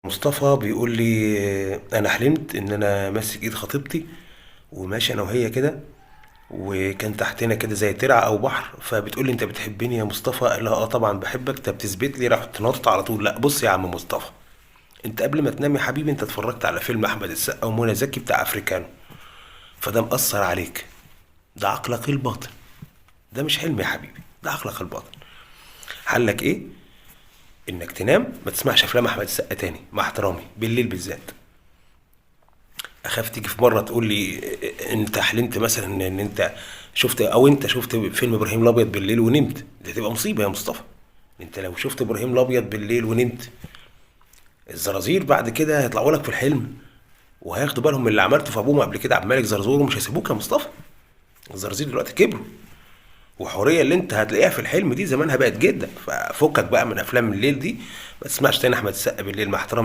مصطفى بيقول لي انا حلمت ان انا ماسك ايد خطيبتي وماشي انا وهي كده، وكان تحتنا كده زي ترعه او بحر، فبتقول لي انت بتحبني يا مصطفى؟ قال لها اه طبعا بحبك. طب تثبت لي؟ راح نطت على طول. لا بص يا عم مصطفى، انت قبل ما تنام يا حبيبي انت اتفرجت على فيلم احمد السقا ومنى زكي بتاع افريكانو، فده مأثر عليك. ده عقلك الباطن، ده مش حلم يا حبيبي، ده عقلك الباطن. حلك ايه؟ انك تنام ما تسمعش افلام احمد السقا تاني، مع احترامي بالليل بالذات. اخاف تيجي في مره تقول لي انت حلمت مثلا ان انت شفت، او انت شفت فيلم ابراهيم الابيض بالليل ونمت، دي تبقى مصيبه يا مصطفى. انت لو شفت ابراهيم الابيض بالليل ونمت، الزرازير بعد كده هيطلعوا لك في الحلم وهياخدوا بالهم من اللي عملته في ابوهم قبل كده، عبد الملك زرزور، ومش هيسيبوك يا مصطفى. الزرازير دلوقتي كبروا، وحوريه اللي انت هتلاقيها في الحلم دي زمانها بقت جدا. ففكك بقى من افلام الليل دي، ما تسمعش تاني احمد السقا بالليل، مع احترامي.